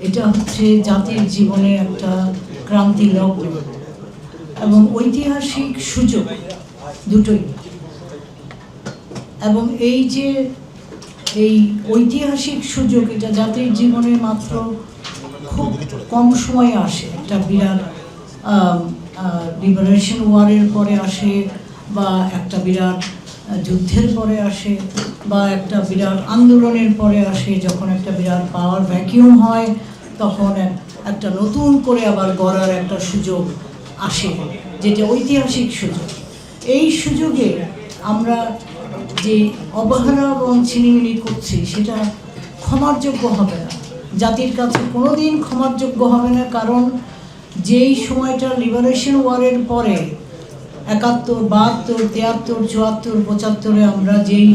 এটা হচ্ছে জাতির জীবনে একটা ক্রান্তি লগ্ন এবং ঐতিহাসিক সুযোগ দুটোই। এবং এই যে এই ঐতিহাসিক সুযোগ, এটা জাতির জীবনে মাত্র খুব কম সময়ে আসে। একটা বিরাট লিবারেশন ওয়ারের পরে আসে, বা একটা বিরাট যুদ্ধের পরে আসে, বা একটা বিরাট আন্দোলনের পরে আসে। যখন একটা বিরাট পাওয়ার ভ্যাকিউম হয়, তখন একটা নতুন করে আবার গড়ার একটা সুযোগ আসে, যেটা ঐতিহাসিক সুযোগ। এই সুযোগে আমরা যে অবহেলা এবং ছিনিমিনি করছি, সেটা ক্ষমার যোগ্য হবে না, জাতির কাছে কোনোদিন ক্ষমার যোগ্য হবে না। কারণ যেই সময়টা লিবারেশন ওয়ারের পরে 71, 72, 73, 74, 75-এ আমরা যেই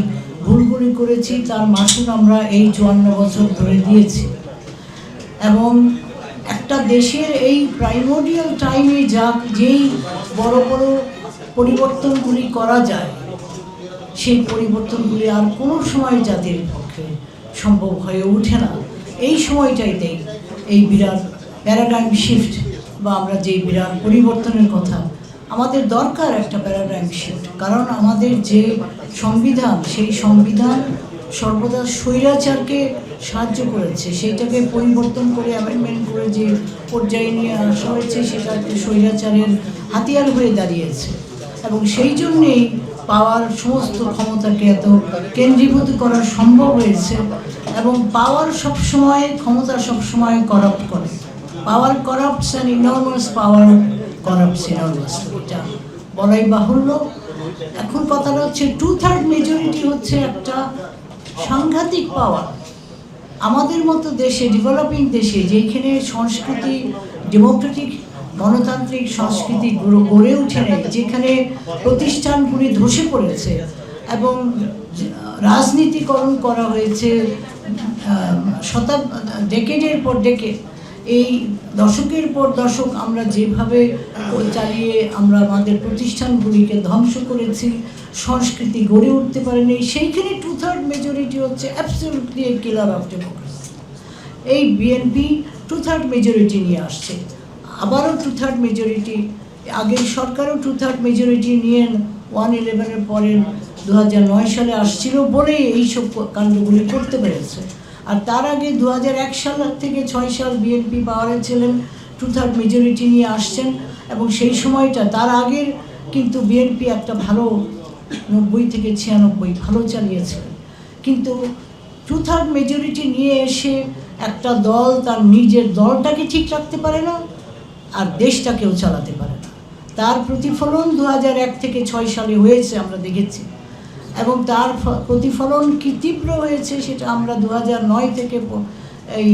ভুলগুলি করেছি, তার মাসুল আমরা এই 54 বছর ধরে দিয়েছি। এবং একটা দেশের এই প্রাইমোডিয়াল টাইমে যেই বড় বড় পরিবর্তনগুলি করা যায়, সেই পরিবর্তনগুলি আর কোনো সময় জাতির পক্ষে সম্ভব হয়ে ওঠে না। এই সময়টাইতেই এই বিরাট প্যারাডাইম শিফট, বা আমরা যে বিরাট পরিবর্তনের কথা, আমাদের দরকার একটা প্যারাডাইম শিফট। কারণ আমাদের যে সংবিধান, সেই সংবিধান সর্বদা স্বৈরাচারকে সাহায্য করেছে। সেইটাকে পরিবর্তন করে, অ্যামেন্ডমেন্ট করে যে পর্যায়ে নিয়ে আসা হয়েছে, সেটা একটা স্বৈরাচারের হাতিয়ার হয়ে দাঁড়িয়েছে। এবং সেই জন্যেই পাওয়ার সমস্ত ক্ষমতাকে এত কেন্দ্রীভূত করা সম্ভব হয়েছে। এবং পাওয়ার সবসময়, ক্ষমতা সবসময় করাপ্ট করে। পাওয়ার করাপ্টস অ্যান্ড ইনর্মাস পাওয়ার করাপ্টস ইনর্মাসলি, এটা বলাই বাহুল্য। এখন কথাটা হচ্ছে 2/3 মেজরিটি হচ্ছে একটা সাংঘাতিক পাওয়ার। আমাদের মতো দেশে, ডেভেলপিং দেশে, যেখানে সংস্কৃতি ডেমোক্রেটিক গণতান্ত্রিক সংস্কৃতি গড়ে ওঠে নেই, যেখানে প্রতিষ্ঠানগুলি ধসে পড়েছে এবং রাজনীতিকরণ করা হয়েছে ডেকেডের পর ডেকেড, এই দশকের পর দশক আমরা যেভাবে চালিয়ে আমরা আমাদের প্রতিষ্ঠানগুলিকে ধ্বংস করেছি, সংস্কৃতি গড়ে উঠতে পারেনি, সেইখানে 2/3 মেজরিটি হচ্ছে absolutely A killer of democracy. এই বিএনপি 2/3 মেজরিটি নিয়ে আসছে, আবারও 2/3 মেজরিটি, আগের সরকারও 2/3 মেজরিটি নিয়ে 111-এর পরে 2009 সালে আসছিল বলেই এইসব কাণ্ডগুলি করতে পেরেছে। আর তার আগে 2001 সাল থেকে 6 সাল বিএনপি পাওয়ারে ছিলেন, 2/3 মেজরিটি নিয়ে আসছেন। এবং সেই সময়টা, তার আগের কিন্তু বিএনপি একটা ভালো 90 থেকে 96 ভালো চালিয়েছিলেন। কিন্তু 2/3 মেজরিটি নিয়ে এসে একটা দল তার নিজের দলটাকে ঠিক রাখতে পারে না, আর দেশটাকেও চালাতে পারে না। তার প্রতিফলন 2001 থেকে 6 সালে হয়েছে, আমরা দেখেছি। এবং তার প্রতিফলন কি তীব্র হয়েছে, সেটা আমরা 2009 থেকে এই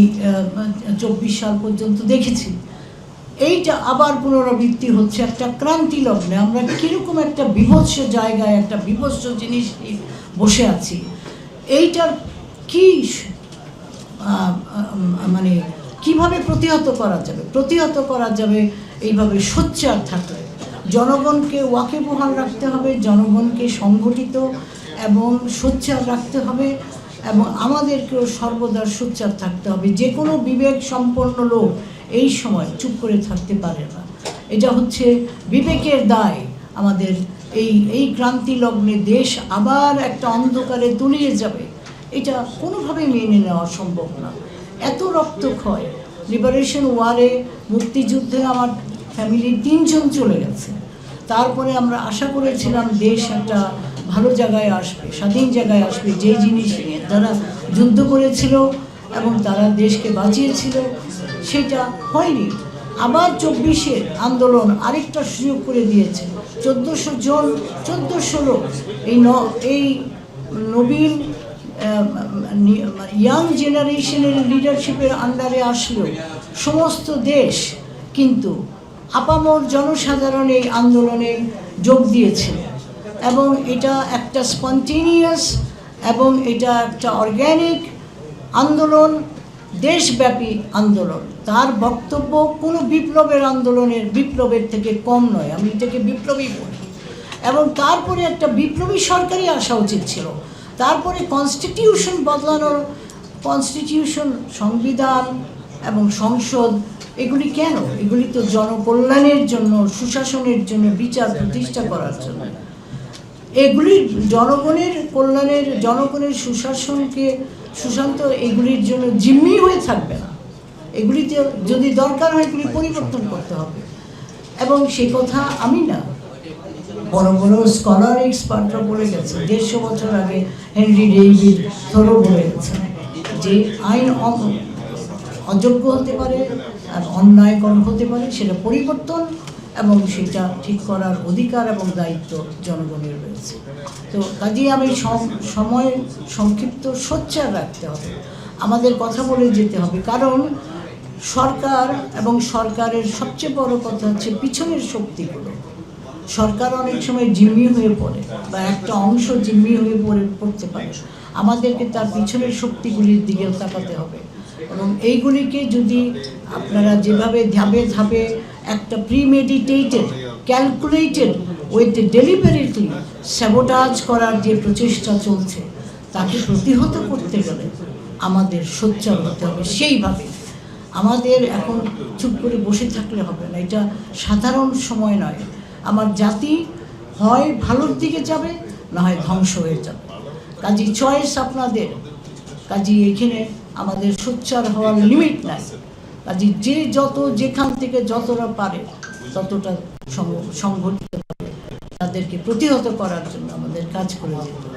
24 সাল পর্যন্ত দেখেছি। এইটা আবার পুনরাবৃত্তি হচ্ছে একটা ক্রান্তি লগ্নে। আমরা কীরকম একটা বিভৎস জায়গায়, একটা বিভৎস জিনিস বসে আছি। এইটার কি মানে কিভাবে প্রতিহত করা যাবে? প্রতিহত করা যাবে এইভাবে সোচ্চার থাকলে। জনগণকে ওয়াকিবহাল রাখতে হবে, জনগণকে সংগঠিত এবং সোচ্চার রাখতে হবে, এবং আমাদেরকেও সর্বদা সোচ্চার থাকতে হবে। যে কোনো বিবেক সম্পন্ন লোক এই সময় চুপ করে থাকতে পারে না। এটা হচ্ছে বিবেকের দায় আমাদের। এই ক্রান্তি লগ্নে দেশ আবার একটা অন্ধকারে তলিয়ে যাবে, এটা কোনোভাবেই মেনে নেওয়া সম্ভব না। এত রক্তক্ষয়, লিবারেশন ওয়ারে, মুক্তিযুদ্ধে আমার ফ্যামিলির 3 জন চলে গেছে। তারপরে আমরা আশা করেছিলাম দেশ একটা ভালো জায়গায় আসবে, স্বাধীন জায়গায় আসবে, যে জিনিস নিয়ে তারা যুদ্ধ করেছিল এবং তারা দেশকে বাঁচিয়েছিল, সেটা হয়নি। আবার 24-এর আন্দোলন আরেকটা সুযোগ করে দিয়েছে। 1400 লোক এই নবীন ইয়াং জেনারেশনের লিডারশিপের আন্ডারে আসলেও সমস্ত দেশ কিন্তু আপামর জনসাধারণ এই আন্দোলনে যোগ দিয়েছিল। এবং এটা একটা স্পন্টেনিয়াস এবং এটা একটা অর্গ্যানিক আন্দোলন, দেশব্যাপী আন্দোলন। তার বক্তব্য কোনো বিপ্লবের থেকে কম নয়। আমি এটাকে বিপ্লবী বলি। এবং তারপরে একটা বিপ্লবী সরকারই আসা উচিত ছিল। তারপরে কনস্টিটিউশন বদলানোর, সংবিধান এবং সংসদ, এগুলি কেন? এগুলি তো জনকল্যাণের জন্য, সুশাসনের জন্য, বিচার প্রতিষ্ঠা করার জন্য। এগুলি জনগণের কল্যাণের, জনগণের সুশাসনকে সুশান্ত এগুলির জন্য জিম্মি হয়ে থাকবে না। এগুলিতে যদি দরকার হয় এগুলি পরিবর্তন করতে হবে। এবং সে কথা আমি না, বড় বড় স্কলার এক্সপার্টরা বলে গেছে, 150 বছর আগে হেনরি ডেভিড থোরো বলে গেছেন যে আইন অযোগ্য হতে পারে আর অন্যায়কর হতে পারে, সেটা পরিবর্তন এবং সেটা ঠিক করার অধিকার এবং দায়িত্ব জনগণের রয়েছে। তো কাজেই আমি সময় সংক্ষিপ্ত সোচ্চার রাখতে হবে, আমাদের কথা বলে যেতে হবে। কারণ সরকার এবং সরকারের সবচেয়ে বড় কথা হচ্ছে পিছনের শক্তিগুলো। সরকার অনেক সময় জিম্মি হয়ে পড়ে বা একটা অংশ জিম্মি হয়ে পড়তে পারে, আমাদেরকে তার পিছনের শক্তিগুলির দিকেও তাকাতে হবে। এবং এইগুলিকে যদি আপনারা যেভাবে ধাপে ধাপে একটা premeditated, calculated with deliberately sabotage করার যে প্রচেষ্টা চলছে, তাকে প্রতিহত করতে গেলে আমাদের সোচ্চার হতে হবে। সেইভাবে আমাদের এখন চুপ করে বসে থাকলে হবে না, এটা সাধারণ সময় নয়। আমার জাতি হয় ভালোর দিকে যাবে, না হয় ধ্বংস হয়ে যাবে। কাজী চয়েস আপনাদের, কাজী এখানে আমাদের সোচ্চার হওয়ার লিমিট নাই। কাজী যে যত যেখান থেকে যতটা পারে ততটা সংগঠিত হবে, তাদেরকে প্রতিহত করার জন্য আমাদের কাজ করে যেতে হবে।